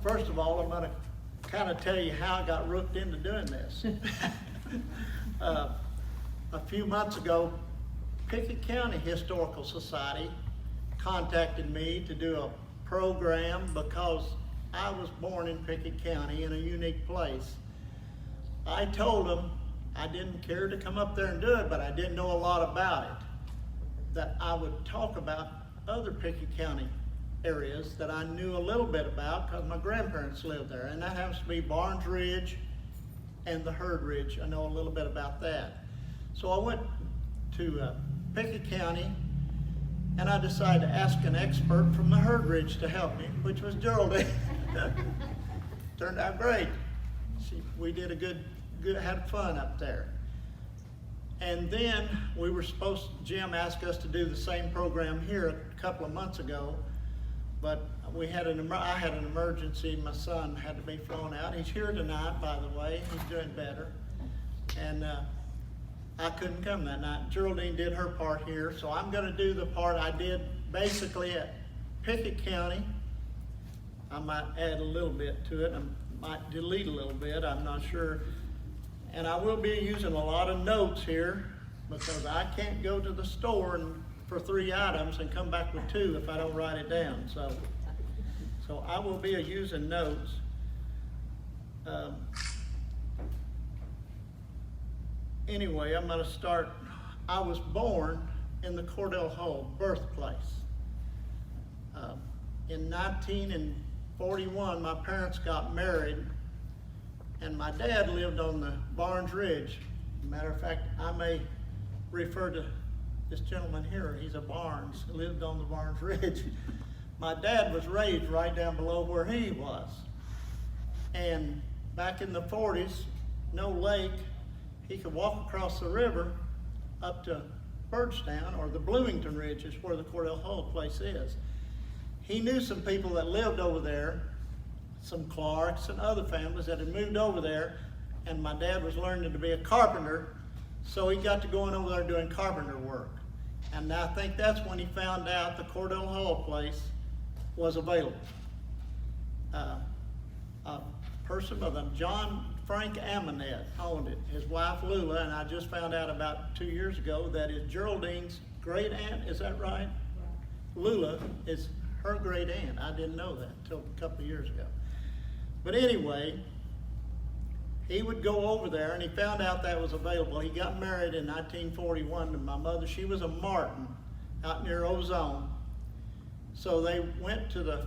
First of all, I'm going to kind of tell you how I got roped into doing this. A few months ago, Pickett County Historical Society contacted me to do a program because I was born in Pickett County in a unique place. I told them I didn't care to come up there and do it, but I didn't know a lot about it. That I would talk about other Pickett County areas that I knew a little bit about because my grandparents lived there, and that happens to be Barnes Ridge and the Herd Ridge. I know a little bit about that. So I went to Pickett County, and I decided to ask an expert from the Herd Ridge to help me, which was Geraldine. Turned out great. We did a good, had fun up there. And then we were Jim asked us to do the same program here a couple of months ago, but I had an emergency. My son had to be flown out. He's here tonight, by the way. He's doing better. And I couldn't come that night. Geraldine did her part here, so I'm going to do the part I did basically at Pickett County. I might add a little bit to it. I might delete a little bit. I'm not sure. And I will be using a lot of notes here because I can't go to the store for 3 items and come back with 2 if I don't write it down. So I will be using notes. Anyway, I'm going to start. I was born in the Cordell Hall birthplace. In 1941, my parents got married, and my dad lived on the Barnes Ridge. Matter of fact, I may refer to this gentleman here. He's a Barnes, lived on the Barnes Ridge. My dad was raised right down below where he was. And back in the 40s, no lake, he could walk across the river up to Birdstown, or the Bloomington Ridge is where the Cordell Hall place is. He knew some people that lived over there, some Clarks and other families that had moved over there, and my dad was learning to be a carpenter, so he got to going over there doing carpenter work. And I think that's when he found out the Cordell Hall place was available. A person by the John Frank Amonette owned it. His wife Lula, and I just found out about 2 years ago that is Geraldine's great aunt. Is that right? Lula is her great aunt. I didn't know that until a couple of years ago. But anyway, he would go over there and he found out that was available. He got married in 1941 to my mother. She was a Martin out near Ozone. So they went to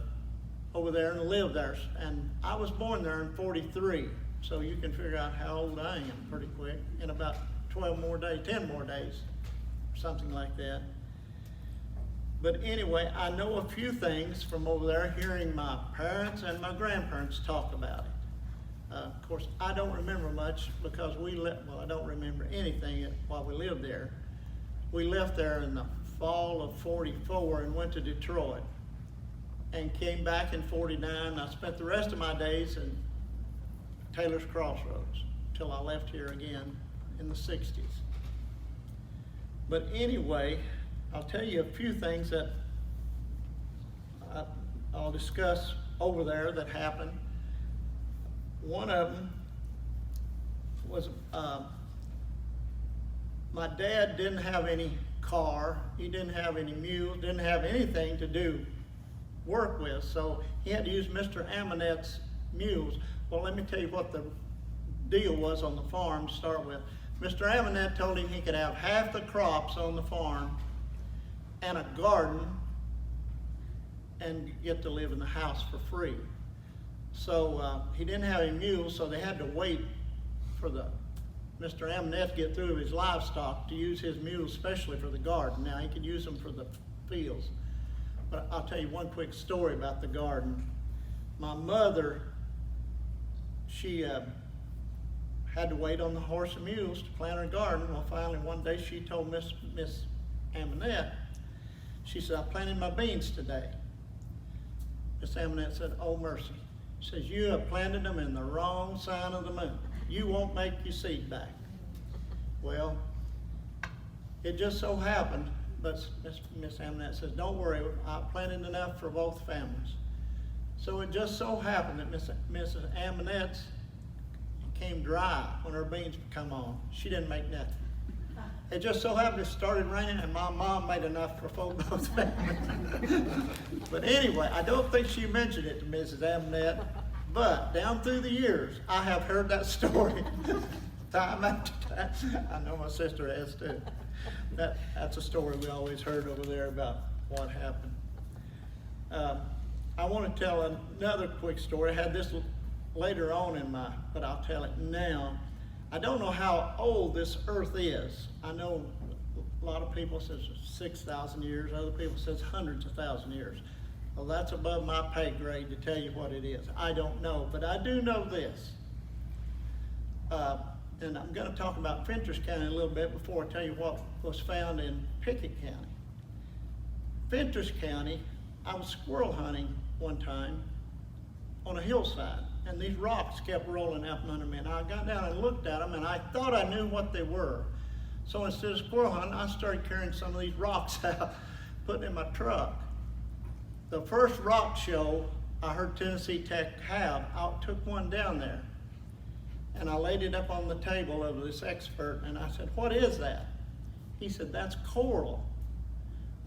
over there and lived there. And I was born there in 43. So you can figure out how old I am pretty quick in about 10 more days, something like that. But anyway, I know a few things from over there, hearing my parents and my grandparents talk about it. Of course, I don't remember much because I don't remember anything while we lived there. We left there in the fall of 44 and went to Detroit and came back in 49. I spent the rest of my days in Taylor's Crossroads till I left here again in the 60s. But anyway, I'll tell you a few things that I'll discuss over there that happened. One of them was my dad didn't have any car, he didn't have any mules, didn't have anything to do work with, so he had to use Mr. Amonette's mules. Well, let me tell you what the deal was on the farm to start with. Mr. Amonette told him he could have half the crops on the farm and a garden and get to live in the house for free. So he didn't have any mules, so they had to wait for Mr. Amonette to get through his livestock to use his mules, especially for the garden. Now he could use them for the fields. But I'll tell you one quick story about the garden. My mother, she had to wait on the horse and mules to plant her garden. Well, finally one day she told Miss Amonette, she said, "I planted my beans today." Miss Amonette said, "Oh mercy." She says, "You have planted them in the wrong sign of the moon. You won't make your seed back." Well, it just so happened, but Miss Amonette says, "Don't worry, I planted enough for both families." So it just so happened that Mrs. Aminette's came dry when her beans come on. She didn't make nothing. It just so happened it started raining and my mom made enough for both families. But anyway, I don't think she mentioned it to Mrs. Aminette, but down through the years, I have heard that story time after time. I know my sister has too. That's a story we always heard over there about what happened. I want to tell another quick story. I had this later on but I'll tell it now. I don't know how old this earth is. I know a lot of people says 6,000 years, other people says hundreds of thousand years. Well, that's above my pay grade to tell you what it is. I don't know, but I do know this. And I'm going to talk about Fentress County a little bit before I tell you what was found in Pickett County. Fentress County, I was squirrel hunting one time on a hillside, and these rocks kept rolling up under me, and I got down and looked at them, and I thought I knew what they were. So instead of squirrel hunting, I started carrying some of these rocks out, putting in my truck. The first rock show I heard Tennessee Tech have, I took one down there, and I laid it up on the table of this expert, and I said, "What is that?" He said, "That's coral."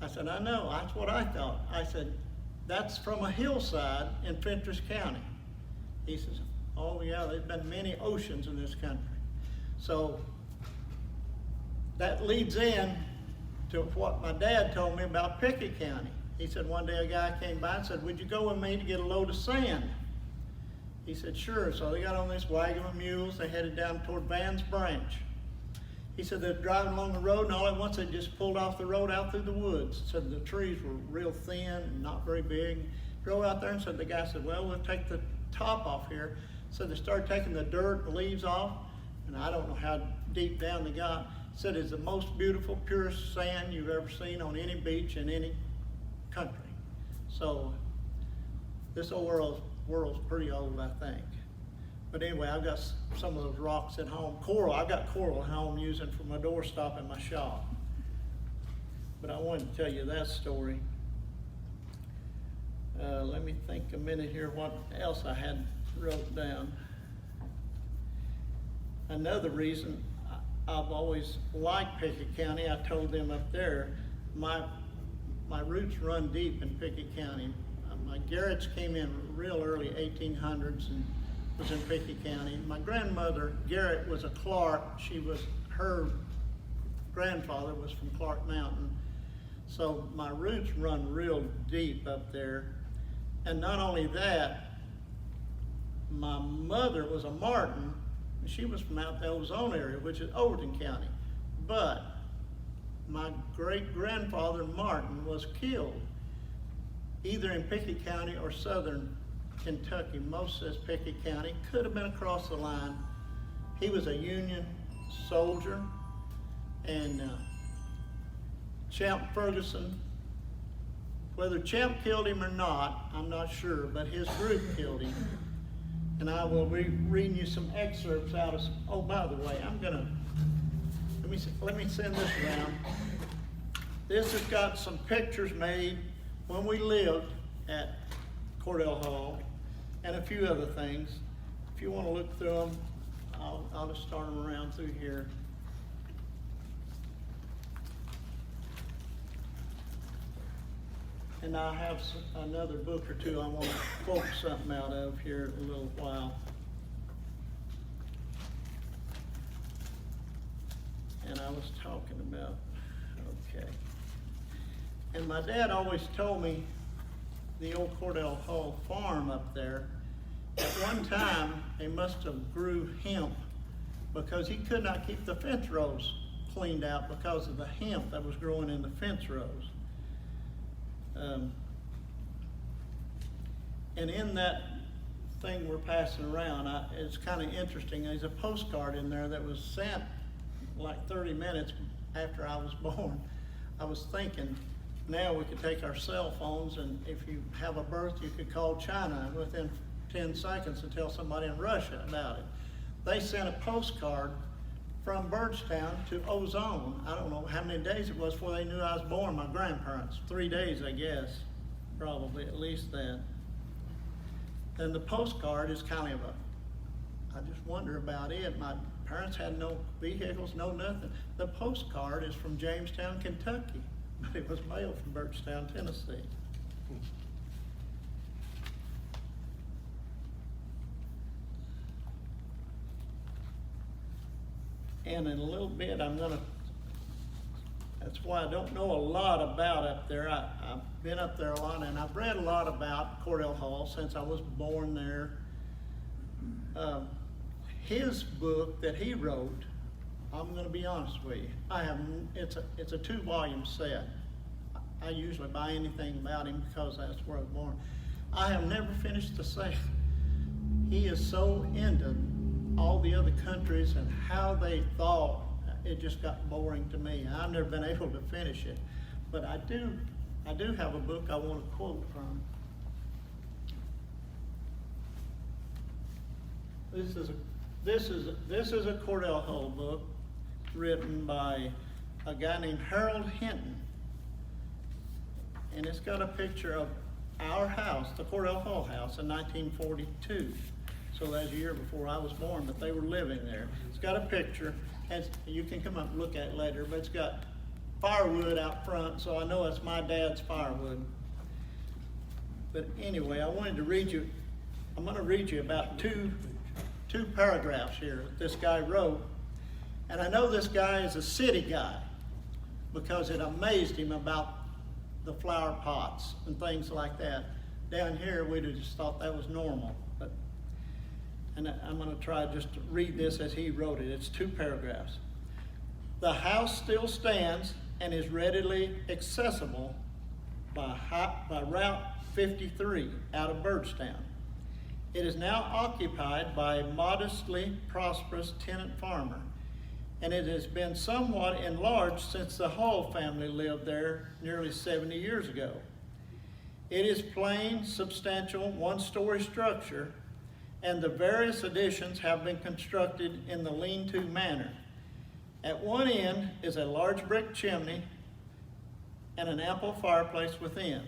I said, "I know, that's what I thought." I said, "That's from a hillside in Fentress County." He says, "Oh yeah, there's been many oceans in this country." So that leads in to what my dad told me about Pickett County. He said one day a guy came by and said, "Would you go with me to get a load of sand?" He said, "Sure." So they got on this wagon of mules, they headed down toward Van's Branch. He said they're driving along the road, and all at once they just pulled off the road out through the woods. Said the trees were real thin and not very big. Drove out there and said, the guy said, "Well, we'll take the top off here." So they started taking the dirt, the leaves off, and I don't know how deep down they got. Said it's the most beautiful, purest sand you've ever seen on any beach in any country. So this old world's pretty old, I think. But anyway, I've got some of those rocks at home. Coral, I've got coral at home using for my doorstop in my shop. But I wanted to tell you that story. Let me think a minute here what else I had wrote down. Another reason I've always liked Pickett County, I told them up there, my roots run deep in Pickett County. My Garrett's came in real early 1800s and was in Pickett County. My grandmother, Garrett, was a Clark. Her grandfather was from Clark Mountain. So my roots run real deep up there. And not only that, my mother was a Martin, and she was from out the Ozone area, which is Overton County. But my great-grandfather Martin was killed either in Pickett County or southern Kentucky. Most says Pickett County. Could have been across the line. He was a Union soldier, and Champ Ferguson, whether Champ killed him or not, I'm not sure, but his group killed him. And I will be reading you some excerpts out of, oh, by the way, let me send this around. This has got some pictures made when we lived at Cordell Hall and a few other things. If you want to look through them, I'll just start them around through here. And I have another book or two I want to quote something out of here in a little while. And I was talking about, okay. And my dad always told me the old Cordell Hall farm up there, at one time they must have grew hemp because he could not keep the fence rows cleaned out because of the hemp that was growing in the fence rows. And in that thing we're passing around, it's kind of interesting. There's a postcard in there that was sent like 30 minutes after I was born. I was thinking, now we could take our cell phones, and if you have a birth, you could call China and within 10 seconds and tell somebody in Russia about it. They sent a postcard from Birdstown to Ozone. I don't know how many days it was before they knew I was born, my grandparents. 3 days, I guess, probably, at least that. then the postcard is kind of I just wonder about it. My parents had no vehicles, no nothing. The postcard is from Jamestown, Kentucky, but it was mailed from Birchtown, Tennessee. And in a little bit, that's why I don't know a lot about up there. I've been up there a lot, and I've read a lot about Cordell Hall since I was born there. His book that he wrote, I'm going to be honest with you, it's a 2-volume set. I usually buy anything about him because that's where I was born. I have never finished the set. He is so into all the other countries and how they thought. It just got boring to me. I've never been able to finish it, but I do have a book I want to quote from. This is a Cordell Hull book written by a guy named Harold Hinton, and it's got a picture of our house, the Cordell Hull house, in 1942. So that's a year before I was born, but they were living there. It's got a picture, and you can come up and look at it later, but it's got firewood out front, so I know it's my dad's firewood. But anyway, I'm going to read you about two paragraphs here that this guy wrote. And I know this guy is a city guy because it amazed him about the flower pots and things like that. Down here, we'd have just thought that was normal. And I'm going to try just to read this as he wrote it. It's 2 paragraphs. The house still stands and is readily accessible by Route 53 out of Birdstown. It is now occupied by a modestly prosperous tenant farmer, and it has been somewhat enlarged since the Hall family lived there nearly 70 years ago. It is plain, substantial, 1-story structure, and the various additions have been constructed in the lean-to manner. At one end is a large brick chimney and an ample fireplace within.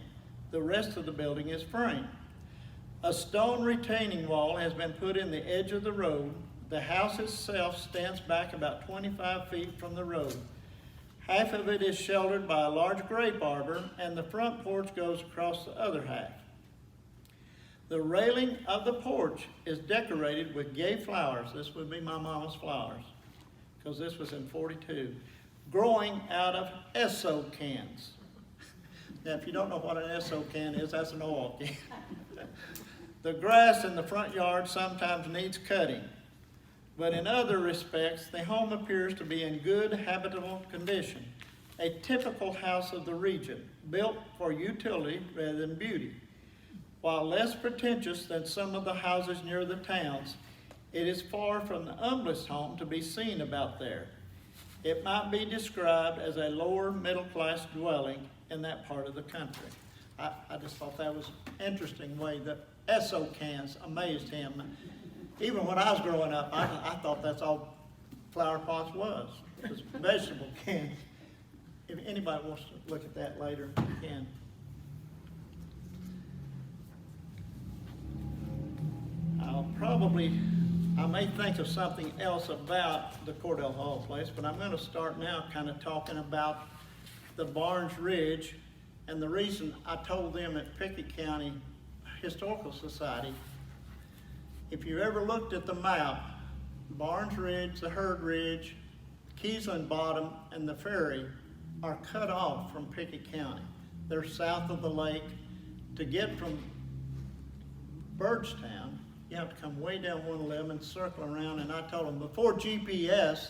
The rest of the building is framed. A stone retaining wall has been put in the edge of the road. The house itself stands back about 25 feet from the road. Half of it is sheltered by a large grape arbor, and the front porch goes across the other half. The railing of the porch is decorated with gay flowers. This would be my mama's flowers, because this was in 42, growing out of Esso cans. Now, if you don't know what an Esso can is, that's an oil can. The grass in the front yard sometimes needs cutting, but in other respects, the home appears to be in good habitable condition, a typical house of the region, built for utility rather than beauty. While less pretentious than some of the houses near the towns, it is far from the humblest home to be seen about there. It might be described as a lower middle-class dwelling in that part of the country. I just thought that was an interesting way that Esso cans amazed him. Even when I was growing up, I thought that's all flower pots was vegetable cans. If anybody wants to look at that later, you can. I may think of something else about the Cordell Hall place, but I'm going to start now kind of talking about the Barnes Ridge, and the reason I told them at Pickett County Historical Society, if you ever looked at the map, Barnes Ridge, the Herd Ridge, Keesland Bottom, and the ferry are cut off from Pickett County. They're south of the lake. To get from Birdstown, you have to come way down 111 and circle around, and I told them, before GPS,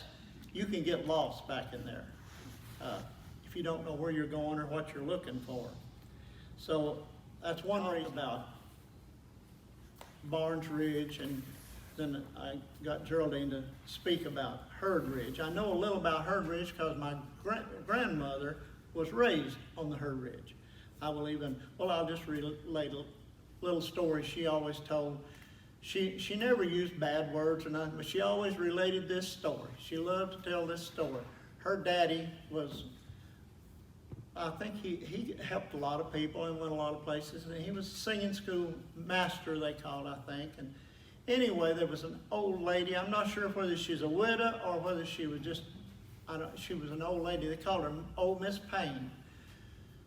you can get lost back in there if you don't know where you're going or what you're looking for. So that's one reason about Barnes Ridge, and then I got Geraldine to speak about Herd Ridge. I know a little about Herd Ridge because my grandmother was raised on the Herd Ridge. I'll just relate a little story she always told. She never used bad words or nothing, but she always related this story. She loved to tell this story. Her daddy was I think he helped a lot of people and went a lot of places, and he was a singing school master, they called, I think. And anyway, there was an old lady. I'm not sure whether she's a widow or whether she was just, she was an old lady. They called her Old Miss Payne.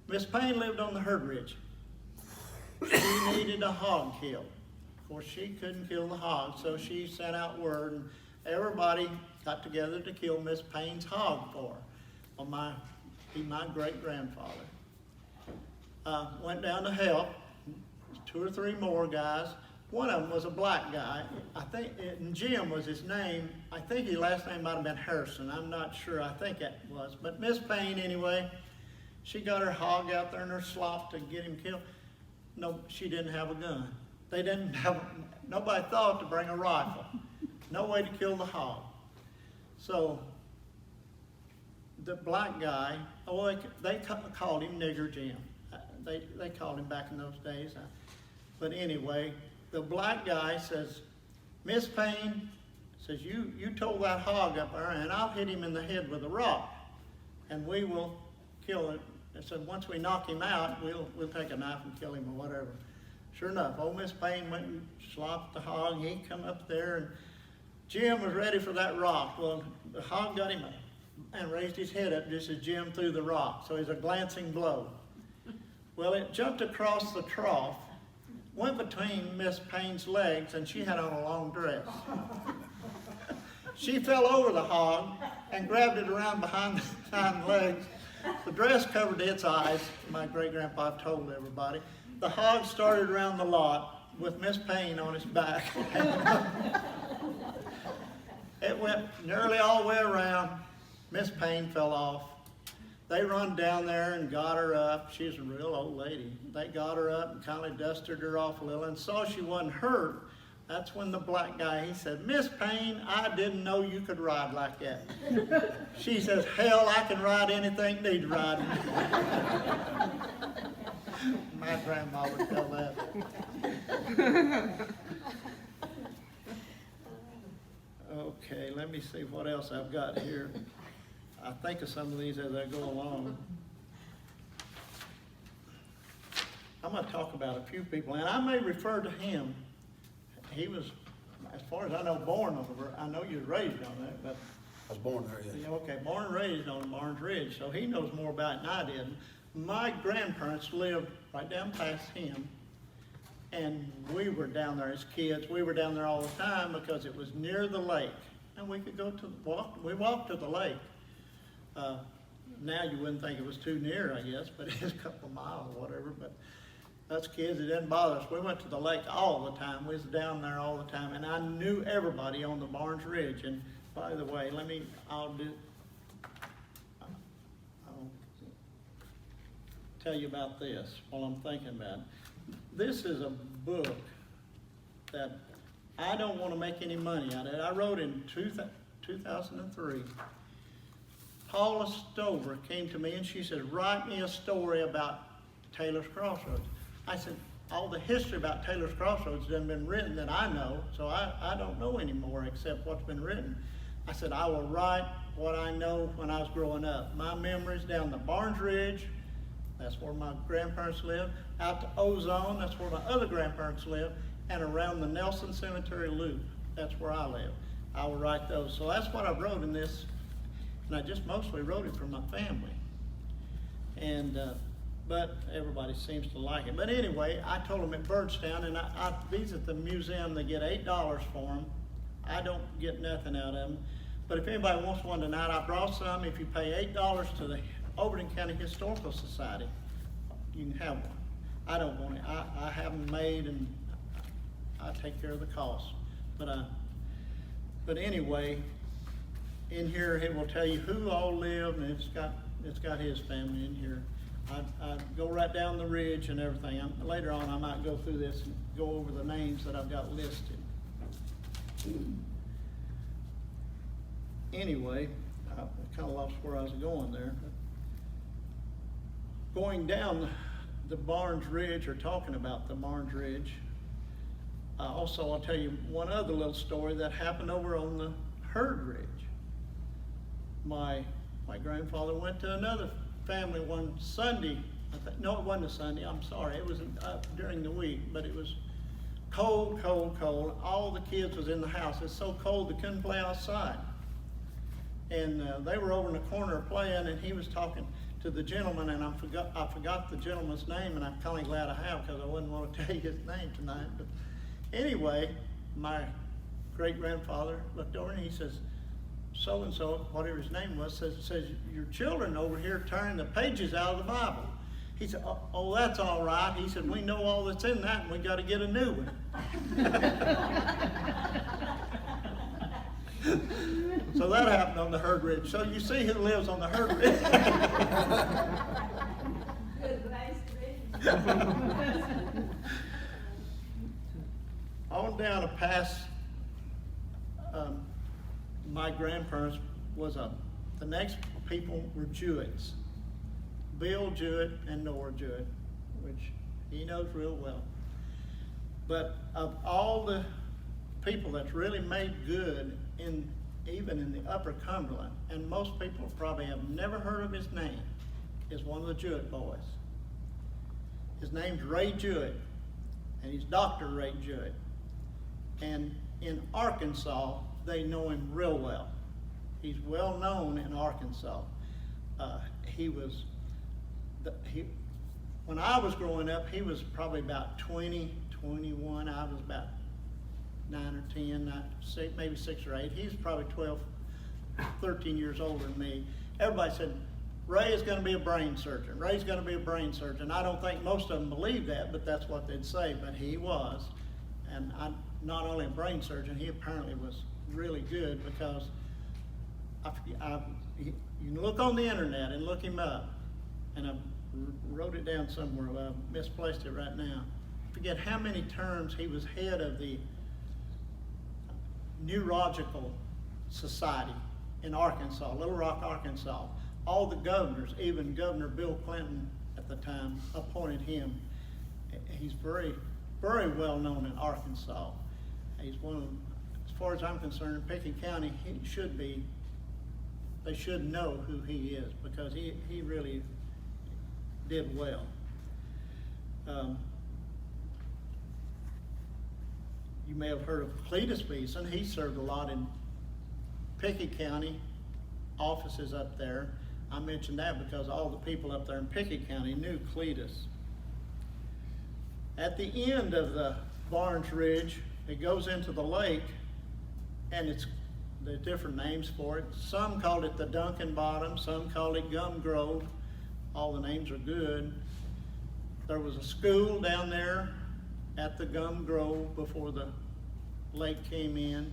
Miss Payne lived on the herd ridge. She needed a hog killed. Of course, she couldn't kill the hog, so she sent out word, and everybody got together to kill Miss Payne's hog for her. Well, my great-grandfather. Went down to help, 2 or 3 more guys. One of them was a black guy. I think Jim was his name. I think his last name might have been Harrison. I'm not sure. I think it was. But Miss Payne, anyway, she got her hog out there in her slop to get him killed. No, she didn't have a gun. They didn't have. Nobody thought to bring a rifle. No way to kill the hog. So the black guy, they called him Nigger Jim. They called him back in those days. But anyway, the black guy says, Miss Payne, says, you told that hog up there, and I'll hit him in the head with a rock, and we will kill it. I said, once we knock him out, we'll take a knife and kill him or whatever. Sure enough, old Miss Payne went and slopped the hog, and he come up there, and Jim was ready for that rock. Well, the hog got him and raised his head up just as Jim threw the rock. So he's a glancing blow. Well, it jumped across the trough, went between Miss Payne's legs, and she had on a long dress. She fell over the hog and grabbed it around behind the hind legs. The dress covered its eyes. My great-grandpa told everybody. The hog started around the lot with Miss Payne on his back. It went nearly all the way around. Miss Payne fell off. They run down there and got her up. She was a real old lady. They got her up and kind of dusted her off a little and saw she wasn't hurt. That's when the black guy, he said, Miss Payne, I didn't know you could ride like that. She says, hell, I can ride anything needs riding. My grandma would tell that. Okay, let me see what else I've got here. I think of some of these as I go along. I'm going to talk about a few people, and I may refer to him. He was, as far as I know, born over. I know you were raised on that, but I was born there, yeah. Okay, born and raised on Barnes Ridge, so he knows more about it than I did. My grandparents lived right down past him, and we were down there as kids. We were down there all the time because it was near the lake, and we could go to we walked to the lake. Now you wouldn't think it was too near, I guess, but it is a couple of miles or whatever. But us kids, it didn't bother us. We went to the lake all the time. We was down there all the time, and I knew everybody on the Barnes Ridge. And by the way, I'll tell you about this while I'm thinking about it. This is a book that I don't want to make any money out of it. I wrote in 2003. Paula Stover came to me and she said, write me a story about Taylor's Crossroads. I said, all the history about Taylor's Crossroads hasn't been written that I know, so I don't know anymore except what's been written. I said, I will write what I know when I was growing up. My memories down the Barnes Ridge, that's where my grandparents lived, out to Ozone, that's where my other grandparents lived, and around the Nelson Cemetery Loop, that's where I live. I will write those. So that's what I wrote in this, and I just mostly wrote it for my family. And but everybody seems to like it. But anyway, I told them at Birdstown, and these at the museum, they get $8 for them. I don't get nothing out of them. But if anybody wants one tonight, I brought some. If you pay $8 to the Overton County Historical Society, you can have one. I don't want it. I have them made, and I take care of the cost. But anyway, in here it will tell you who all lived, and it's got his family in here. I go right down the ridge and everything. Later on, I might go through this and go over the names that I've got listed. Anyway, I kind of lost where I was going there. Going down the Barnes Ridge, or talking about the Barnes Ridge, also I'll tell you one other little story that happened over on the Herd Ridge. My grandfather went to another family one Sunday. No, it wasn't a Sunday, I'm sorry. It was during the week, but it was cold, cold, cold. All the kids was in the house. It's so cold they couldn't play outside. And they were over in the corner playing, and he was talking to the gentleman, and I forgot the gentleman's name, and I'm kind of glad I have, because I wouldn't want to tell you his name tonight. But anyway, my great-grandfather looked over and he says, so-and-so, whatever his name was, says your children over here turning the pages out of the Bible. He said, oh, that's all right. He said, we know all that's in that, and we got to get a new one. So that happened on the Herd Ridge. So you see who lives on the Herd Ridge. Good place to be. On down to past my grandparents was the next people were Jewetts. Bill Jewett and Nora Jewett, which he knows real well. But of all the people that's really made good even in the Upper Cumberland, and most people probably have never heard of his name, is one of the Jewett boys. His name's Ray Jewett, and he's Dr. Ray Jewett. And in Arkansas, they know him real well. He's well known in Arkansas. When I was growing up, he was probably about 20, 21. I was about 9 or 10, maybe 6 or 8. He's probably 12, 13 years older than me. Everybody said, Ray is going to be a brain surgeon. Ray's going to be a brain surgeon. I don't think most of them believed that, but that's what they'd say. But he was. And not only a brain surgeon, he apparently was really good, because you can look on the internet and look him up. And I wrote it down somewhere. I misplaced it right now. I forget how many terms he was head of the Neurological Society in Arkansas, Little Rock, Arkansas. All the governors, even Governor Bill Clinton at the time, appointed him. He's very, very well known in Arkansas. He's one of them, as far as I'm concerned, in Pickett County, they should know who he is, because he really did well. You may have heard of Cletus Beeson. He served a lot in Pickett County, offices up there. I mentioned that because all the people up there in Pickett County knew Cletus. At the end of the Barnes Ridge, it goes into the lake, and there's different names for it. Some called it the Duncan Bottom, some called it Gum Grove. All the names are good. There was a school down there at the Gum Grove before the lake came in.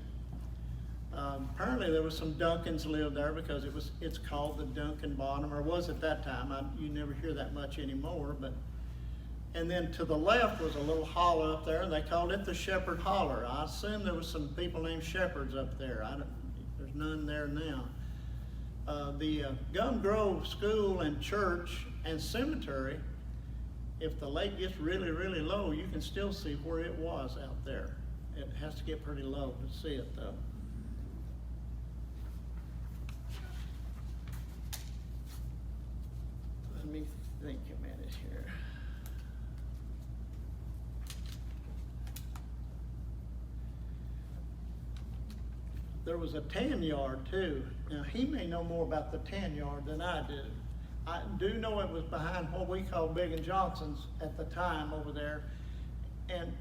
Apparently there was some Duncans lived there, because it's called the Duncan Bottom, or was at that time. You never hear that much anymore. And then to the left was a little hollow up there, and they called it the Shepherd Holler. I assume there was some people named Shepherds up there. There's none there now. The Gum Grove School and Church and Cemetery, if the lake gets really, really low, you can still see where it was out there. It has to get pretty low to see it, though. Let me think a minute here. There was a tan yard too. Now, he may know more about the tan yard than I do. I do know it was behind what we call Big and Johnson's at the time over there. And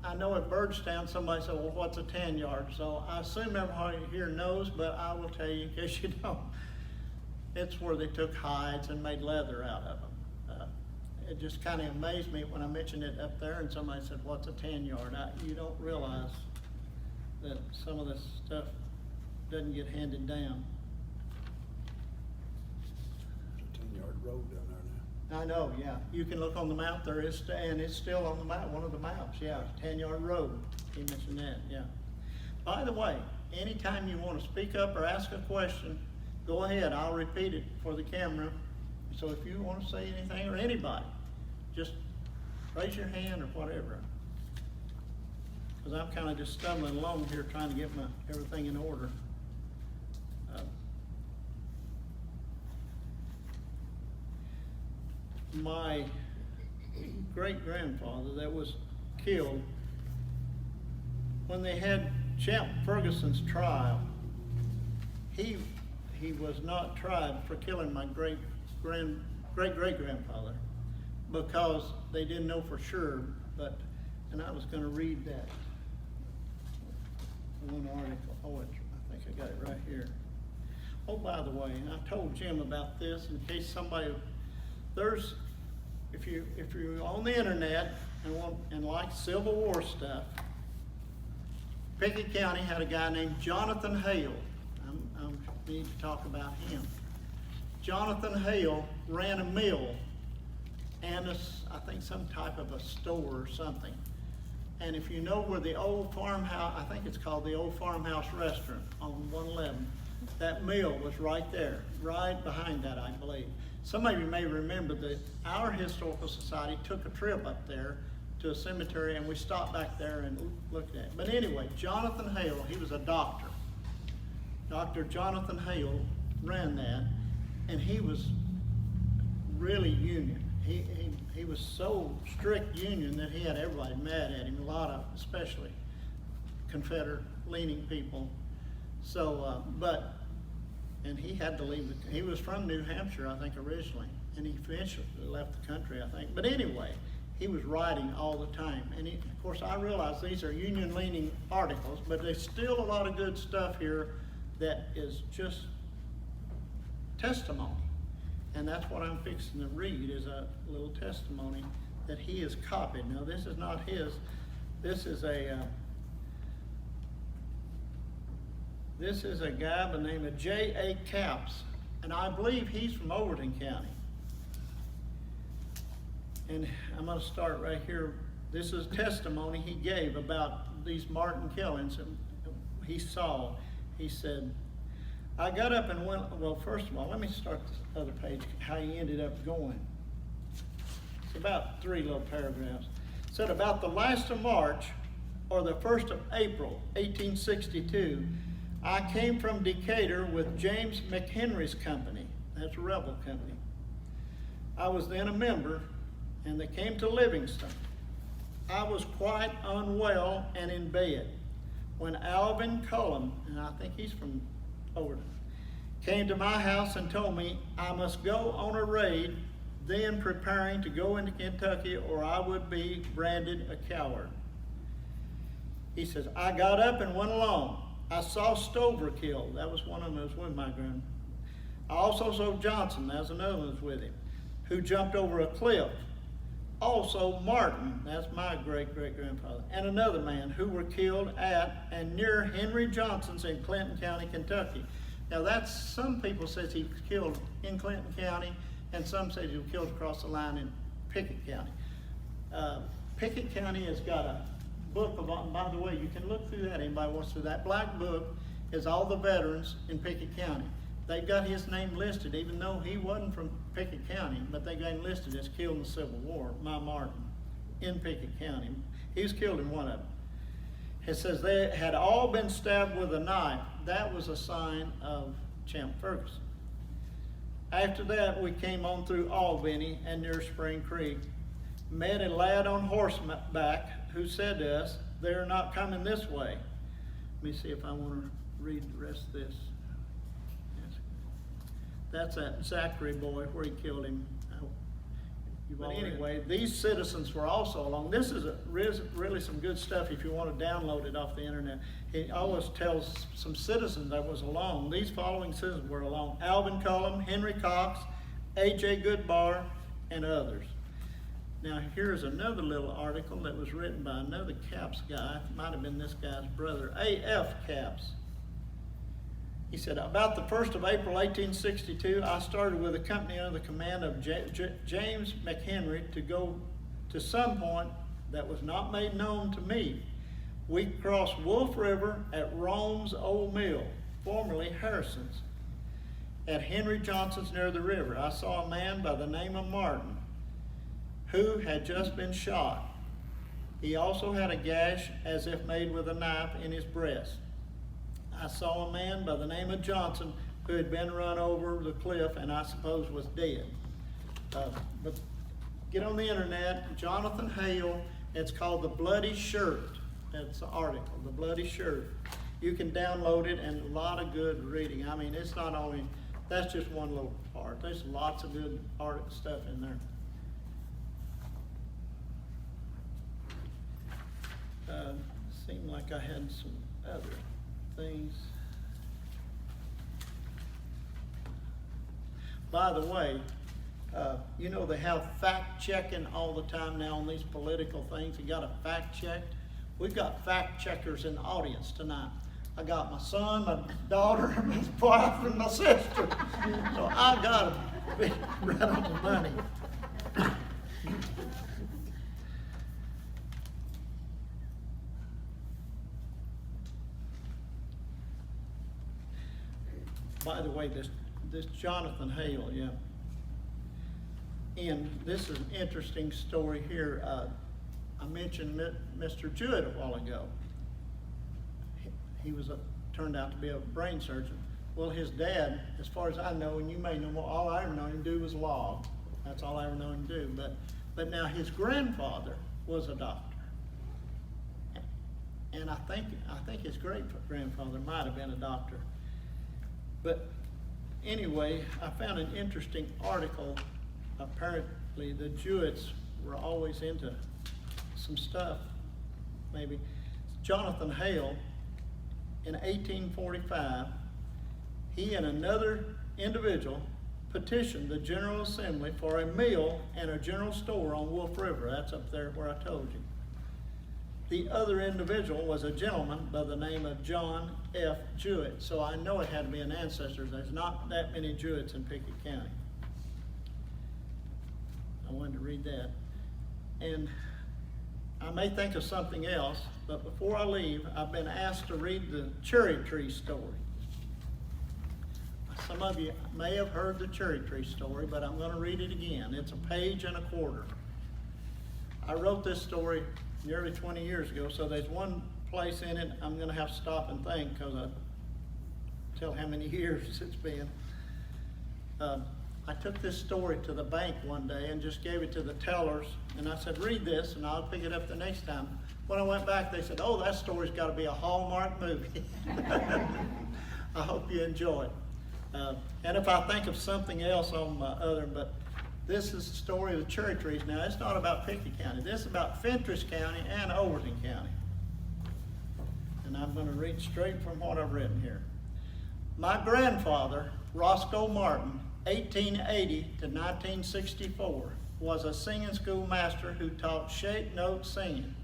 I know at Birdstown somebody said, well, what's a tan yard? So I assume everybody here knows, but I will tell you in case you don't. It's where they took hides and made leather out of them. It just kind of amazed me when I mentioned it up there, and somebody said, what's a tan yard? You don't realize that some of this stuff doesn't get handed down. There's a 10-yard road down there now. I know, yeah. You can look on the map, there is, and it's still on the map, one of the maps, yeah. 10-yard road, he mentioned that, yeah. By the way, anytime you want to speak up or ask a question, go ahead, I'll repeat it for the camera. So if you want to say anything, or anybody, just raise your hand or whatever. Because I'm kind of just stumbling along here trying to get everything in order. my great-grandfather that was killed, when they had Champ Ferguson's trial, he was not tried for killing my great-great-grandfather because they didn't know for sure, and I was gonna read that one article. Oh, I think I got it right here. Oh, by the way, I told Jim about this in case somebody, if you're on the internet and like Civil War stuff, Pickett County had a guy named Jonathan Hale. I need to talk about him. Jonathan Hale ran a mill and I think some type of a store or something. And if you know where the old farmhouse, I think it's called the Old Farmhouse Restaurant on 111, that mill was right there, right behind that, I believe. Some of you may remember that our historical society took a trip up there to a cemetery, and we stopped back there and looked at it. But anyway, Jonathan Hale, he was a doctor. Dr. Jonathan Hale ran that, and he was really Union. He was so strict Union that he had everybody mad at him, a lot of, especially Confederate-leaning people. So, and he had to leave. He was from New Hampshire, I think, originally, and he eventually left the country, I think. But anyway, he was writing all the time. And of course, I realize these are Union-leaning articles, but there's still a lot of good stuff here that is just testimony. And that's what I'm fixing to read, is a little testimony that he has copied. Now, this is not his. This is a guy by the name of J.A. Capps, and I believe he's from Overton County. And I'm going to start right here. This is testimony he gave about these Martin killings he saw. He said, I got up and went, well, first of all, let me start this other page, how he ended up going. It's about 3 little paragraphs. It said, about the last of March, or the 1st of April, 1862, I came from Decatur with James McHenry's company. That's a rebel company. I was then a member, and they came to Livingston. I was quite unwell and in bed when Alvin Cullum, and I think he's from Overton, came to my house and told me I must go on a raid, then preparing to go into Kentucky or I would be branded a coward. He says, I got up and went along. I saw Stover killed. That was one of them that was with my grandma. I also saw Johnson, that's another one that was with him, who jumped over a cliff. Also Martin, that's my great-great-grandfather, and another man who were killed at and near Henry Johnson's in Clinton County, Kentucky. Now that's, some people says he was killed in Clinton County, and some say he was killed across the line in Pickett County. Pickett County has got a book of, by the way, you can look through that, anybody wants to. That black book is all the veterans in Pickett County. They've got his name listed, even though he wasn't from Pickett County, but they got him listed as killed in the Civil War, my Martin, in Pickett County. He was killed in one of them. It says they had all been stabbed with a knife. That was a sign of Champ Ferguson. After that, we came on through Albany and near Spring Creek, met a lad on horseback who said to us, they're not coming this way. Let me see if I want to read the rest of this. That's that Zachary boy where he killed him. But anyway, these citizens were also along. This is really some good stuff if you want to download it off the internet. He always tells some citizens that was along. These following citizens were along: Alvin Cullum, Henry Cox, A.J. Goodbar, and others. Now here's another little article that was written by another Capps guy. It might have been this guy's brother, A.F. Capps. He said, about the 1st of April, 1862, I started with a company under the command of James McHenry to go to some point that was not made known to me. We crossed Wolf River at Rome's Old Mill, formerly Harrison's, at Henry Johnson's near the river. I saw a man by the name of Martin who had just been shot. He also had a gash as if made with a knife in his breast. I saw a man by the name of Johnson who had been run over the cliff and I suppose was dead. But get on the internet, Jonathan Hale. It's called The Bloody Shirt. It's an article, The Bloody Shirt. You can download it, and a lot of good reading. I mean, it's not only, that's just one little part. There's lots of good art stuff in there. Seemed like I had some other things. By the way, you know they have fact checking all the time now on these political things. You got to fact check. We've got fact checkers in the audience tonight. I got my son, my daughter, my wife, and my sister. So I got to be right on the money. By the way, this Jonathan Hale, yeah. And this is an interesting story here. I mentioned Mr. Jewett a while ago. He was turned out to be a brain surgeon. Well, his dad, as far as I know, and you may know more, all I ever know him do was log. That's all I ever know him do. But now his grandfather was a doctor. And I think his great grandfather might have been a doctor. But anyway, I found an interesting article. Apparently the Jewetts were always into some stuff, maybe. Jonathan Hale, in 1845, he and another individual petitioned the General Assembly for a mill and a general store on Wolf River. That's up there where I told you. The other individual was a gentleman by the name of John F. Jewett. So I know it had to be an ancestor. There's not that many Jewetts in Pickett County. I wanted to read that. And I may think of something else, but before I leave, I've been asked to read the cherry tree story. Some of you may have heard the cherry tree story, but I'm going to read it again. It's a page and a quarter. I wrote this story nearly 20 years ago, so there's one place in it I'm going to have to stop and think, because I tell how many years it's been. I took this story to the bank one day and just gave it to the tellers, and I said, read this and I'll pick it up the next time. When I went back, they said, oh, that story's got to be a Hallmark movie. I hope you enjoy it. And if I think of something else on my other, but this is the story of the cherry trees. Now, it's not about Pickett County. This is about Fentress County and Overton County. And I'm going to read straight from what I've written here. My grandfather, Roscoe Martin, 1880 to 1964, was a singing school master who taught shape note singing.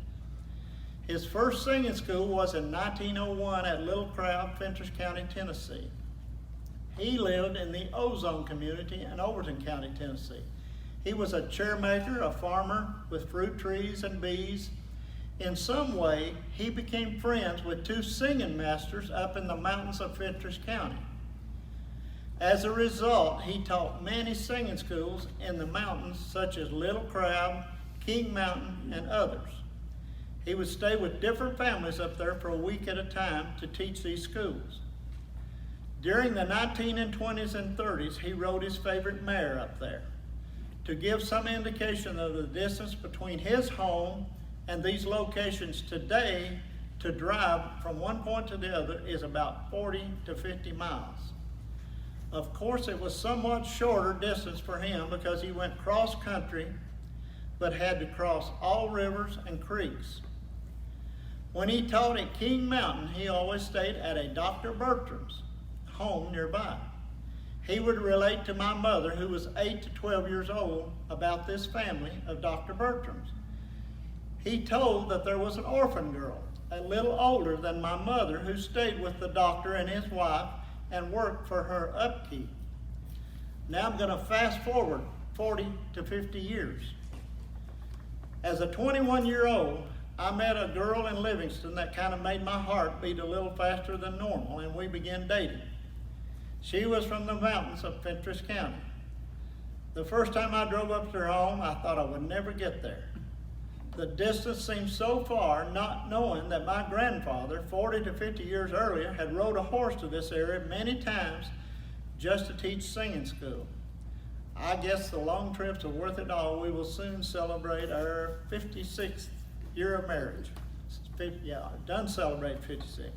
His first singing school was in 1901 at Little Crowd, Fentress County, Tennessee. He lived in the Ozone community in Overton County, Tennessee. He was a chairmaker, a farmer with fruit trees and bees. In some way, he became friends with two singing masters up in the mountains of Fentress County. As a result, he taught many singing schools in the mountains, such as Little Crowd, King Mountain, and others. He would stay with different families up there for a week at a time to teach these schools. During the 1920s and 30s, he rode his favorite mare up there. To give some indication of the distance between his home and these locations today, to drive from one point to the other is about 40 to 50 miles. Of course, it was somewhat shorter distance for him because he went cross country, but had to cross all rivers and creeks. When he taught at King Mountain, he always stayed at a Dr. Bertram's home nearby. He would relate to my mother, who was 8 to 12 years old, about this family of Dr. Bertram's. He told that there was an orphan girl, a little older than my mother, who stayed with the doctor and his wife and worked for her upkeep. Now I'm going to fast forward 40 to 50 years. As a 21-year-old, I met a girl in Livingston that kind of made my heart beat a little faster than normal, and we began dating. She was from the mountains of Fentress County. The first time I drove up to her home, I thought I would never get there. The distance seemed so far, not knowing that my grandfather, 40 to 50 years earlier, had rode a horse to this area many times just to teach singing school. I guess the long trips are worth it all. We will soon celebrate our 56th year of marriage. Done celebrate 56.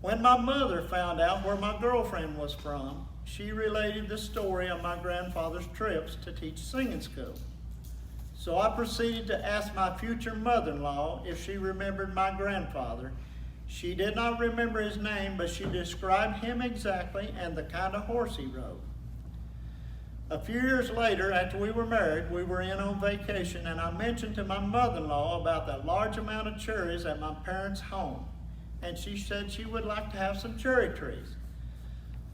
When my mother found out where my girlfriend was from, she related the story of my grandfather's trips to teach singing school. So I proceeded to ask my future mother-in-law if she remembered my grandfather. She did not remember his name, but she described him exactly and the kind of horse he rode. A few years later, after we were married, we were in on vacation, and I mentioned to my mother-in-law about the large amount of cherries at my parents' home, and she said she would like to have some cherry trees.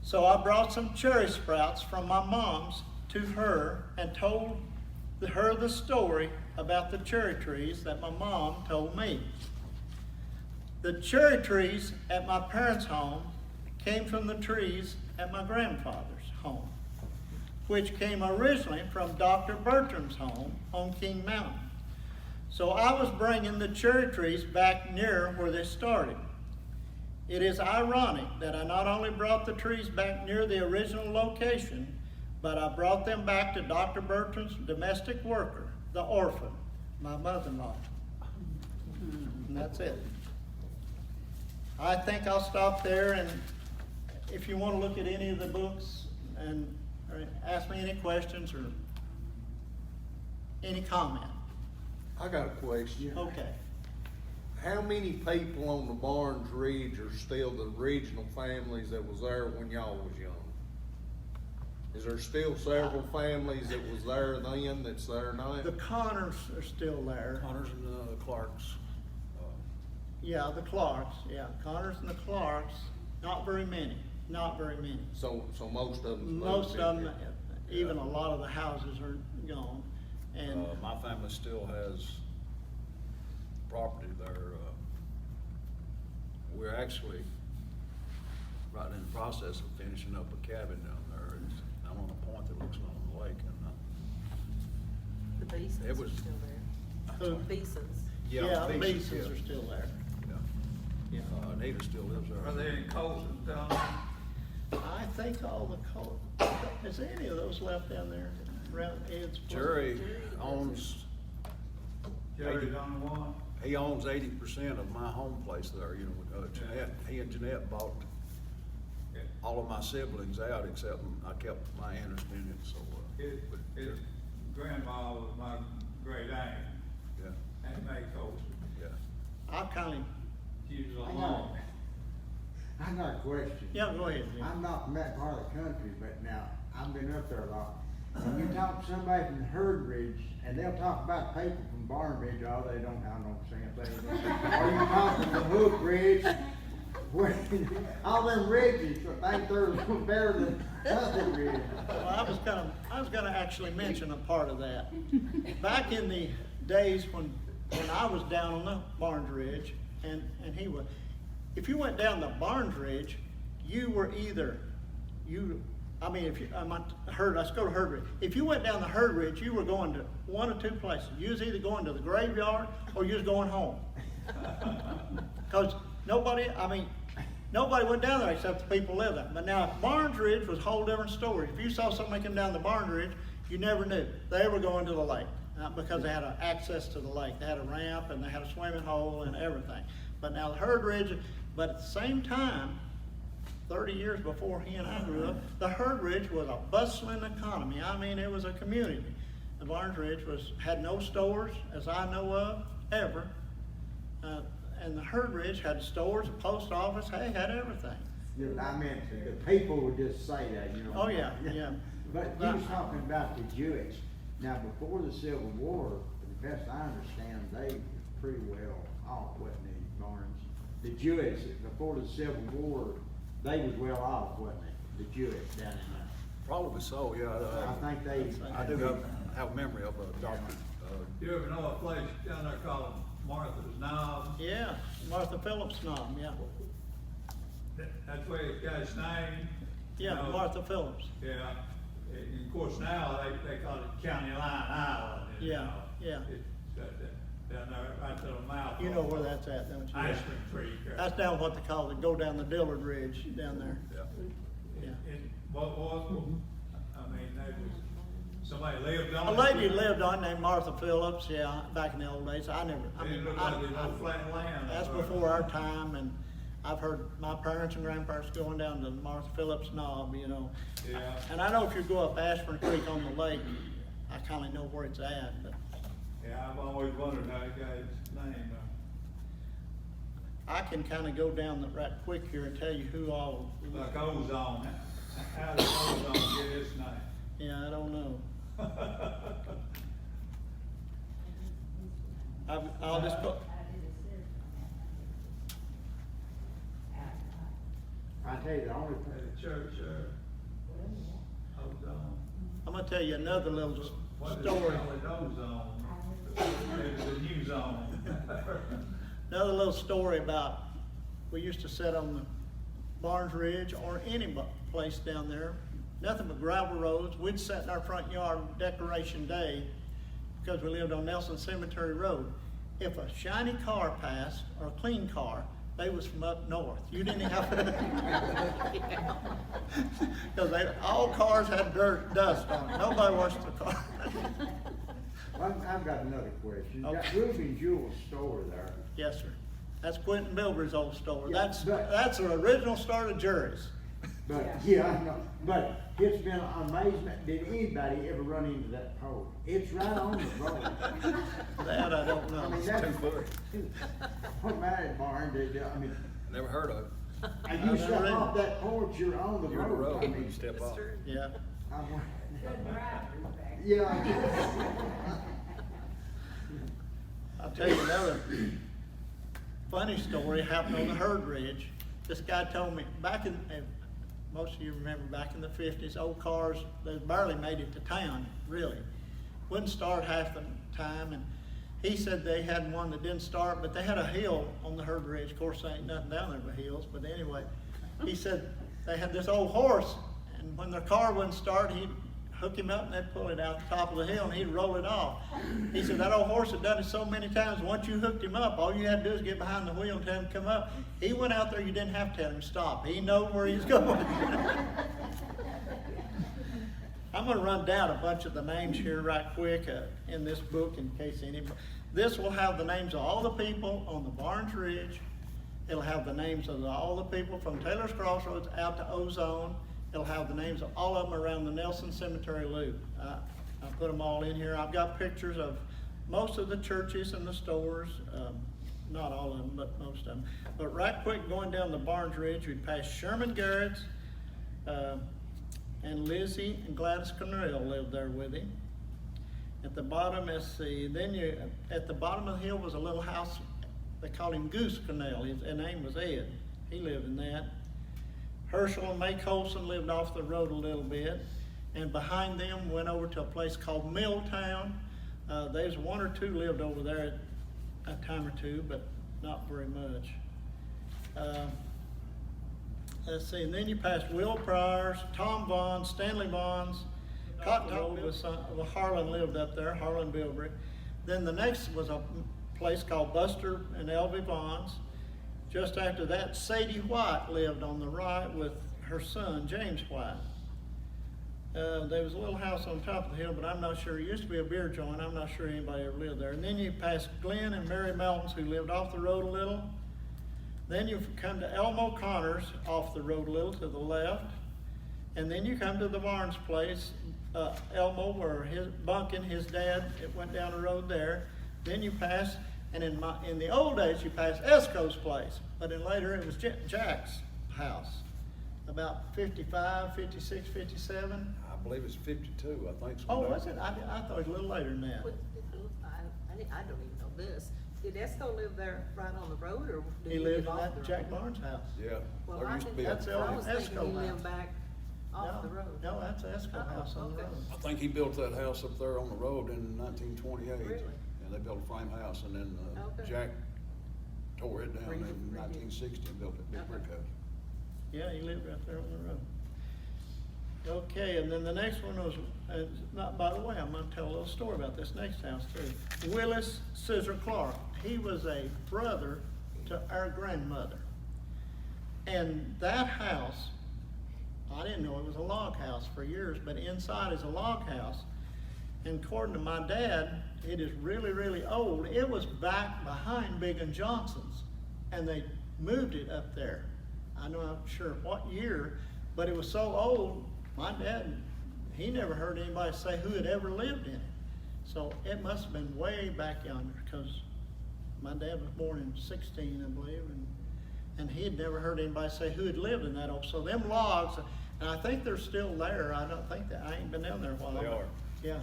So I brought some cherry sprouts from my mom's to her and told her the story about the cherry trees that my mom told me. The cherry trees at my parents' home came from the trees at my grandfather's home, which came originally from Dr. Bertram's home on King Mountain. So I was bringing the cherry trees back near where they started. It is ironic that I not only brought the trees back near the original location, but I brought them back to Dr. Bertram's domestic worker, the orphan, my mother-in-law. And that's it. I think I'll stop there, and if you want to look at any of the books and or ask me any questions or any comment. I got a question. Okay. How many people on the Barnes Ridge are still the original families that was there when y'all was young? Is there still several families that was there then that's there now? The Connors are still there. Connors and the Clarks. Yeah, the Clarks. Yeah, Connors and the Clarks. Not very many. Not very many. So most of them. Most of them, even a lot of the houses are gone. And My family still has property there. We're actually right in the process of finishing up a cabin down there. It's down on a point that looks on the lake. The Beesons It was- are still there. Who? Beesons. yeah, the Beesons, Beesons yeah. are still there. Yeah. Yeah. Anita still lives there. Are there any Colsons down there? I think all the is there any of those left down there around Ed's? Jerry owns, Jerry's on the one? he owns 80% of my home place there, you know, Jeanette, he and Jeanette bought Yeah. all of my siblings out except I kept my interest in it, so, His grandma was my great aunt, yeah, Aunt May Colson. yeah. I'll kind of, She was I a got, long. I got a question. yeah, go ahead, Jim. I'm not from that part of the country, but now, I've been up there a lot. When you talk to somebody from Herd Ridge, and they'll talk about people from Barn Ridge, oh, they don't, I don't say anything. Or you talking from Hook Ridge, where, all them ridges, I think they're better than other ridges. Well, I was gonna actually mention a part of that. Back in the days when I was down on the Barnes Ridge, and he was, if you went down the Barnes Ridge, you were either, if you, let's go to Herd Ridge. If you went down the Herd Ridge, you were going to one of two places. You was either going to the graveyard or you was going home. Cause nobody went down there except the people living there. But now Barnes Ridge was a whole different story. If you saw somebody come down the Barnes Ridge, you never knew. They were going to the lake, because they had access to the lake. They had a ramp and they had a swimming hole and everything. But now the Herd Ridge, but at the same time, 30 years before he and I grew up, the Herd Ridge was a bustling economy. I mean, it was a community. The Barnes Ridge had no stores, as I know of, ever. And the Herd Ridge had stores, a post office, had everything. You know, I meant, the people would just say that, you know. Oh, yeah, yeah. But you was talking about the Jewish. Now, before the Civil War, the best I understand, they was pretty well off, wasn't they, Barnes? The Jewish, before the Civil War, they was well off, wasn't they? The Jewish down in there. Probably so, yeah. I think they. I do have memory of a doctor. You ever know a place down there called Martha's Knob? Yeah, Martha Phillips Knob, yeah. That's where it got its name. Yeah, You know, Martha Phillips. Yeah, and of course now they call it County Line Island. and, Yeah, yeah. It's down there right to the mouth. You know where that's at, don't you? Ashland Creek. That's down what they call it, go down the Dillard Ridge down there. Yeah. Yeah. And what I mean, they just, somebody lived on A it. lady lived on named Martha Phillips, yeah, back in the old days. I It mean, looked like there's no flat land. that's before our time, and I've heard my parents and grandparents going down to Martha Phillips Knob, you know. Yeah. And I know if you go up Ashburn Creek on the lake, I kinda know where it's at, but Yeah, I've always wondered how it got its name. I can kinda go down right quick here and tell you who all, Like ozone, how did ozone get its name? yeah, I don't know. I'll just put, I tell you, the only, At the church, ozone. I'm gonna tell you another little What is it story. called, ozone? It's a new zone. Another little story about, we used to sit on the Barnes Ridge or any place down there, nothing but gravel roads. We'd sit in our front yard Decoration Day because we lived on Nelson Cemetery Road. If a shiny car passed or a clean car, they was from up north. You didn't have to. Because all cars had dirt, dust on it. Nobody washed the car. I've got another question. You got Okay. Ruby and Jewel's store there. Yes, sir. That's Quentin Bilber's old store. Yeah, That's but- the original start of Jury's. But, yeah, I know, but it's been amazement, did anybody ever run into that pole? It's right on the road. That I don't I mean, know. that's, 2 foot. what my barn did, I mean, Never heard of it. and you step off that porch, you're on the You're in the road. road I when you mean, step off. Yeah. I'm- Good drive back. Yeah. I'll tell you another funny story happened on the Herd Ridge. This guy told me back in, and most of you remember back in the 50s, old cars, they barely made it to town, really. Wouldn't start half the time, and he said they had one that didn't start, but they had a hill on the Herd Ridge. Of course, there ain't nothing down there but hills, but anyway, he said they had this old horse, and when their car wouldn't start, he'd hook him up and they'd pull it out the top of the hill and he'd roll it off. He said that old horse had done it so many times, once you hooked him up, all you had to do is get behind the wheel and tell him to come up. He went out there, you didn't have to tell him to stop. He knew where he was going. I'm gonna run down a bunch of the names here right quick in this book in case anybody. This will have the names of all the people on the Barnes Ridge. It'll have the names of all the people from Taylor's Crossroads out to Ozone. It'll have the names of all of them around the Nelson Cemetery Loop. I put them all in here. I've got pictures of most of the churches and the stores, not all of them, but most of them. But right quick, going down the Barnes Ridge, we passed Sherman Garrett's, and Lizzie and Gladys Cornell lived there with him. At the bottom, let's see, at the bottom of the hill was a little house, they called him Goose Cornell. His name was Ed. He lived in that. Herschel and May Colson lived off the road a little bit, and behind them went over to a place called Milltown. There's one or two lived over there at a time or two, but not very much. Let's see, and then you passed Will Pryor's, Tom Vaughn's, Stanley Vaughn's, Cotton Toe was Harlan lived up there, Harlan Bilberry. Then the next was a place called Buster and Elvie Vaughn's. Just after that, Sadie White lived on the right with her son, James White. There was a little house on top of the hill, but I'm not sure. It used to be a beer joint. I'm not sure anybody ever lived there. And then you passed Glenn and Mary Meltons, who lived off the road a little. Then you come to Elmo Connors off the road a little to the left. And then you come to the Barnes place, Elmo, where his dad, it went down the road there. Then you pass, and in the old days, you passed Esco's place, but in later it was Jack's house, about 55, 56, 57. I believe it's 52, I think so. Oh, was it? I thought it was a little later than that. I don't even know this. Did Esco live there right on the road, or did He he lived in live off that the Jack road? Barnes house. Yeah, Well, there I used to think be, That's I was Esco thinking he house. lived back off the road. No, that's Esco Oh, house on the okay. road. I think he built that house up there on the road in 1928. Really? And they built a frame house, and then Okay. Jack tore it down in Redid. 1960 and built a big Okay. brick house. Yeah, he lived right there on the road. Okay, and then the next one was, by the way, I'm gonna tell a little story about this next house too. Willis Scissor Clark. He was a brother to our grandmother. And that house I didn't know it was a log house for years, but inside is a log house. And according to my dad, it is really, really old. It was back behind Big and Johnson's, and they moved it up there. I'm not sure what year, but it was so old, my dad, he never heard anybody say who had ever lived in it. So it must have been way back yonder, because my dad was born in 16, I believe, and he had never heard anybody say who had lived in that old. So them logs, and I think they're still there. I don't think that, I ain't been down there a while. They are. Yeah,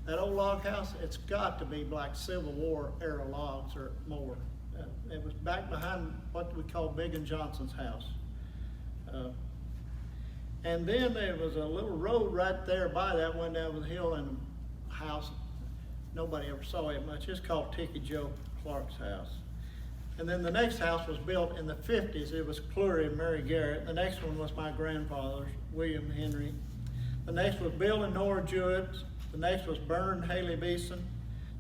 that old log house, it's got to be like Civil War era logs or more. It was back behind what we call Big and Johnson's house. And then there was a little road right there by that, went down the hill, and a house, nobody ever saw it much. It's called Ticky Joe Clark's house. And then the next house was built in the 50s. It was Clury and Mary Garrett. The next one was my grandfather's, William Henry. The next was Bill and Nora Jewett. The next was Bernard and Haley Beeson.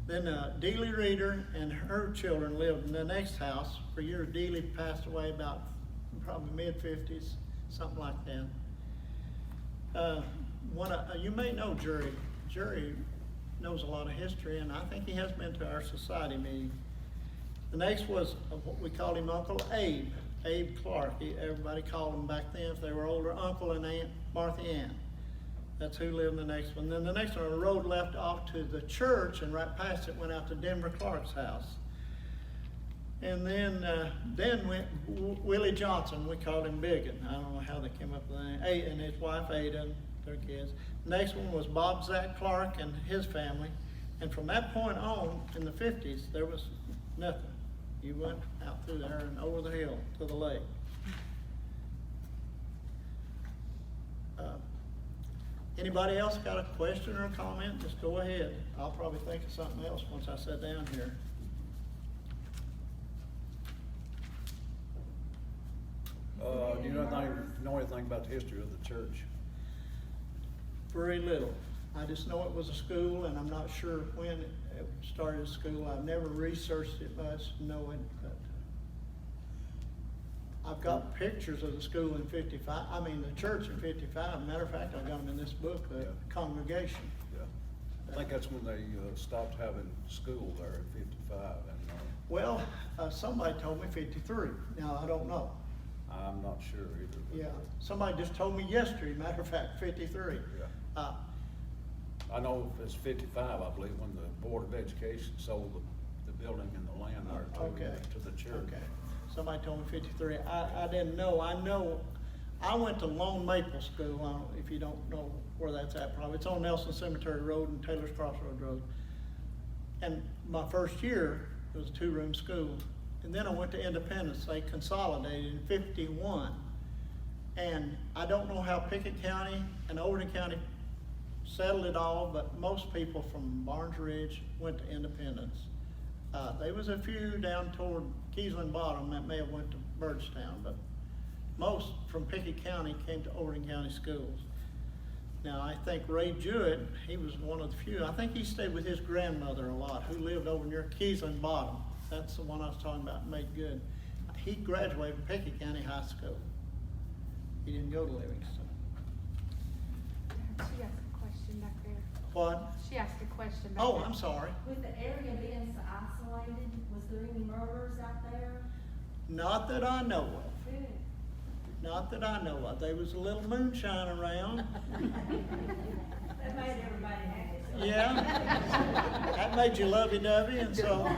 Then Dealey Reeder and her children lived in the next house. For years, Dealey passed away about probably mid-50s, something like that. You may know Jerry. Jerry knows a lot of history, and I think he has been to our society meeting. The next was what we called him Uncle Abe, Abe Clark. Everybody called him back then, if they were older, Uncle and Aunt Martha Ann. That's who lived in the next one. Then the next one, the road left off to the church, and right past it went out to Denver Clark's house. And then went Willie Johnson. We called him Biggin. I don't know how they came up with that. And his wife Ada, their kids. Next one was Bob Zach Clark and his family. And from that point on, in the 50s, there was nothing. You went out through there and over the hill to the lake. Anybody else got a question or a comment? Just go ahead. I'll probably think of something else once I sit down here. Do you know anything about the history of the church? Very little. I just know it was a school, and I'm not sure when it started as school. I've never researched it much to know it, but I've got pictures of the school in 55. I mean, the church in 55. Matter of fact, I got them in this book, the Yeah. congregation. Yeah. I think that's when they stopped having school there at 55. And Well, somebody told me 53. Now, I don't know. I'm not sure either. But, Yeah, somebody just told me yesterday, matter of fact, 53. Yeah. I know it's 55, I believe, when the Board of Education sold the building and the land there Okay. to the church. Okay, somebody told me 53. I didn't know. I know, I went to Lone Maple School, I don't, if you don't know where that's at probably. It's on Nelson Cemetery Road and Taylor's Crossroad Road. And my first year, it was a 2-room school. And then I went to Independence. They consolidated in 51. And I don't know how Pickett County and Overton County settled it all, but most people from Barnes Ridge went to Independence. There was a few down toward Keesland Bottom that may have went to Birdstown, but most from Pickett County came to Overton County schools. Now, I think Ray Jewett, he was one of the few. I think he stayed with his grandmother a lot, who lived over near Keesland Bottom. That's the one I was talking about, made good. He graduated from Pickett County High School. He didn't go to Livingston. She asked a question back there. What? She asked a question back there. Oh, I'm sorry. With the area being so isolated, was there any murders out there? Not that I know of. Good. Not that I know of. There was a little moonshine around. That made everybody happy. So. Yeah. That made you lovey-dovey, and so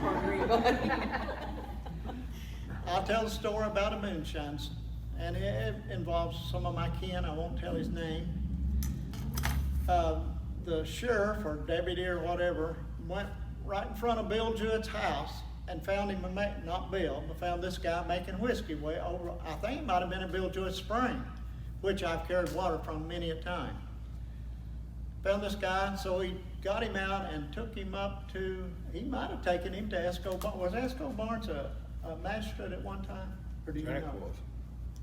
I'll tell the story about a moonshine, and it involves some of my kin. I won't tell his name. The sheriff or deputy or whatever went right in front of Bill Jewett's house and found him, not Bill, but found this guy making whiskey way over, I think it might have been in Bill Jewett's spring, which I've carried water from many a time. Found this guy, so he got him out and took him up to, he might have taken him to Esco Barnes. Was Esco Barnes a magistrate at one time? Or do you Jack know? was.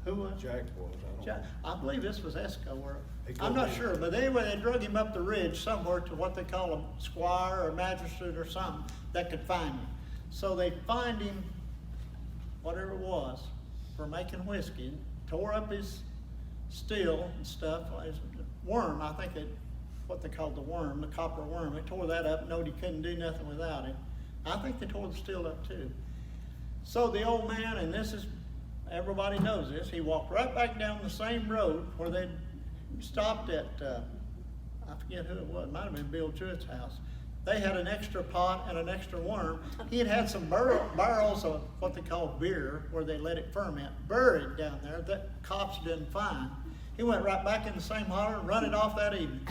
Who was? Jack was, I don't know. I believe this was Esco, or, He I'm could not be. sure, but anyway, they drug him up the ridge somewhere to what they call a squire or magistrate or something that could find him. So they fined him, whatever it was, for making whiskey, tore up his steel and stuff, like worm, I think what they called the worm, the copper worm. They tore that up, nobody couldn't do nothing without it. I think they tore the steel up too. So the old man, and this is, everybody knows this, he walked right back down the same road where they stopped at, I forget who it was, it might have been Bill Jewett's house. They had an extra pot and an extra worm. He had some barrels of what they call beer, where they let it ferment, buried down there that cops didn't find. He went right back in the same holler and run it off that evening.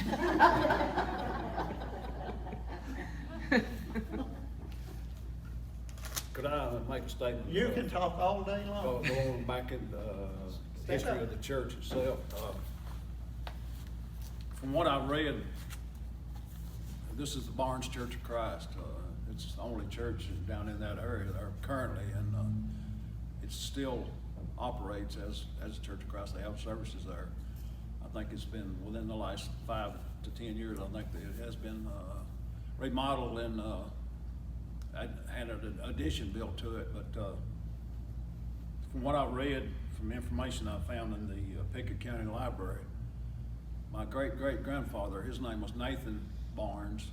Could I make a statement? You can talk all day long. Going back in the history of the church itself. From what I read, this is the Barnes Church of Christ. It's the only church down in that area there currently, and it still operates as a Church of Christ. They have services there. I think it's been within the last 5 to 10 years. I think that it has been remodeled and had an addition built to it. But from what I read, from information I found in the Pickett County Library, my great-great-grandfather, his name was Nathan Barnes.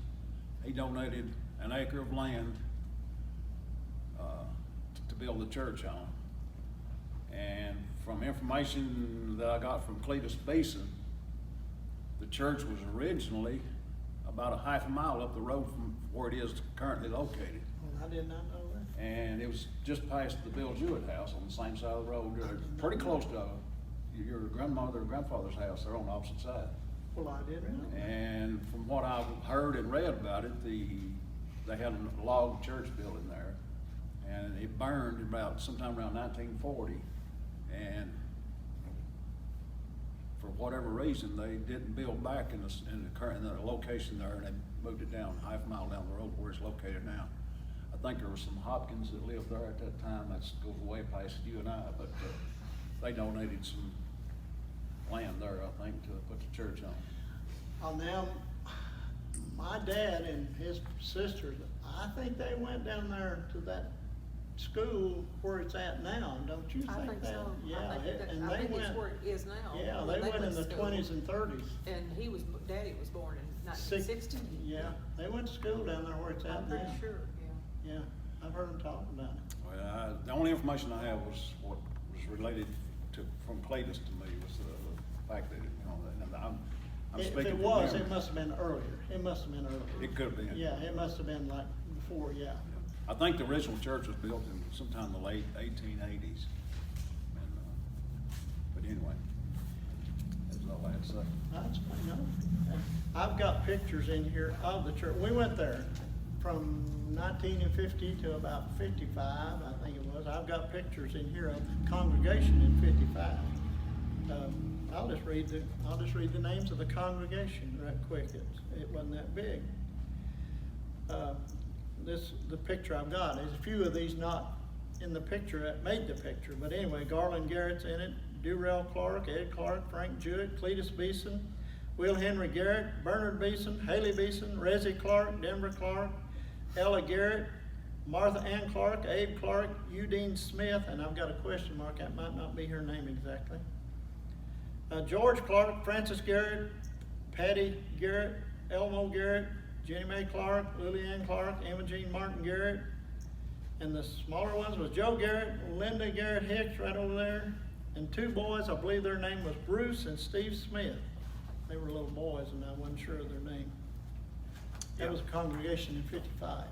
He donated an acre of land to build the church on. And from information that I got from Cletus Beeson, the church was originally about a half a mile up the road from where it is currently located. I did not know that. And it was just past the Bill Jewett house on the same side of the road, pretty close to your grandmother and grandfather's house. They're on the opposite side. Well, I didn't know that. And from what I've heard and read about it, they had a log church building there, and it burned about sometime around 1940. And for whatever reason, they didn't build back in the location there, and they moved it down half a mile down the road where it's located now. I think there were some Hopkins that lived there at that time. That goes way past you and I, but they donated some land there, I think, to put the church on. Now, my dad and his sisters, I think they went down there to that school where it's at now, don't you think that? I think so. Yeah, and I they think it's went, where it is now. yeah, when they went in to the school. 20s and 30s. And Daddy was born in 1960. Yeah, they went to school down there where it's I'm at pretty now. sure, yeah. Yeah, I've heard them talk about it. Well, the only information I have was what was related from Cletus to me was the fact that, I'm If speaking it from was, memory. it must have been earlier. It must have been earlier. It could have been. Yeah, it must have been like before, yeah. I think the original church was built in sometime in the late 1880s. But anyway, that's all I had to say. That's fine, no. I've got pictures in here of the church. We went there from 1950 to about 55, I think it was. I've got pictures in here of the congregation in 55. I'll just read the names of the congregation right quick. It wasn't that big. The picture I've got, there's a few of these not in the picture that made the picture, but anyway, Garland Garrett's in it, Durrell Clark, Ed Clark, Frank Jewett, Cletus Beeson, Will Henry Garrett, Bernard Beeson, Haley Beeson, Rezzy Clark, Denver Clark, Ella Garrett, Martha Ann Clark, Abe Clark, Udine Smith, and I've got a question mark, that might not be her name exactly. George Clark, Francis Garrett, Patty Garrett, Elmo Garrett, Jenny Mae Clark, Lillian Clark, Emma Jean Martin Garrett, and the smaller ones was Joe Garrett, Linda Garrett Hicks right over there, and 2 boys, I believe their name was Bruce and Steve Smith. They were little boys and I wasn't sure of their name. That was a congregation in 55.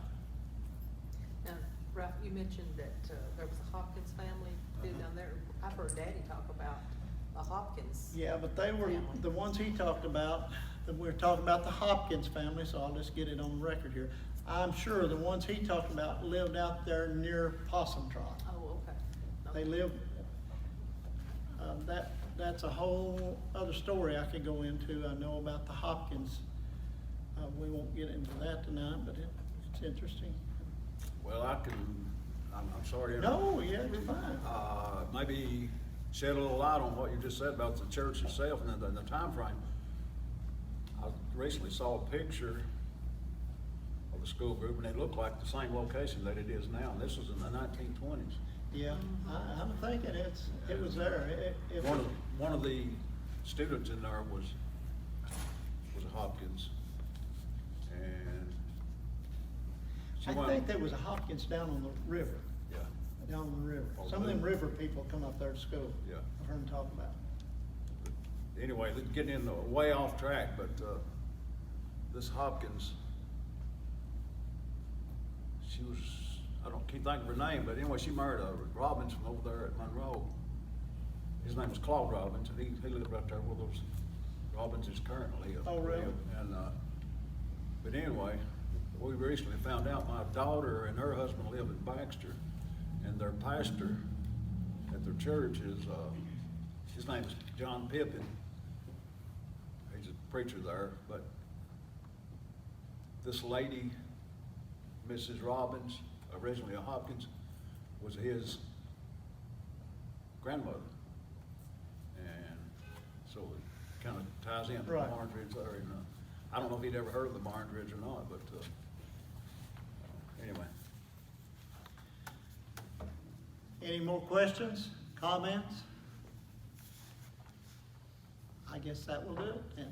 Now, Ralph, you mentioned that there was a Hopkins family down there. I've heard Daddy talk about a Hopkins. Yeah, but they were, family. the ones he talked about, that we're talking about the Hopkins family, so I'll just get it on the record here. I'm sure the ones he talked about lived out there near Possum Trot. Oh, okay. They lived, that's a whole other story I could go into. I know about the Hopkins. We won't get into that tonight, but it's interesting. Well, I'm sorry to No, yeah, you're fine. maybe shed a little light on what you just said about the church itself and the time frame. I recently saw a picture of the school group, and it looked like the same location that it is now, and this was in the 1920s. Yeah, I'm thinking it was there. One of the students in there was a Hopkins. And she I went. think there was a Hopkins down on the river, Yeah, down on the river. Oh, Some of them really? river people come up there to school. Yeah. I've heard them talk about it. anyway, getting in way off track, but, this Hopkins, she was, can't think of her name, but anyway, she married a Robbins from over there at Monroe. His name was Claude Robbins, and he lived right there where those Robbinses currently live. Oh, really? And, but anyway, we recently found out my daughter and her husband live in Baxter, and their pastor at their church is, his name is John Pippin. He's a preacher there, but this lady, Mrs. Robbins, originally a Hopkins, was his grandmother. And so it kind of ties in with the Right. Barnes Ridge there. And, I don't know if he'd ever heard of the Barnes Ridge or not, but anyway. Any more questions, comments? I guess that will do it then.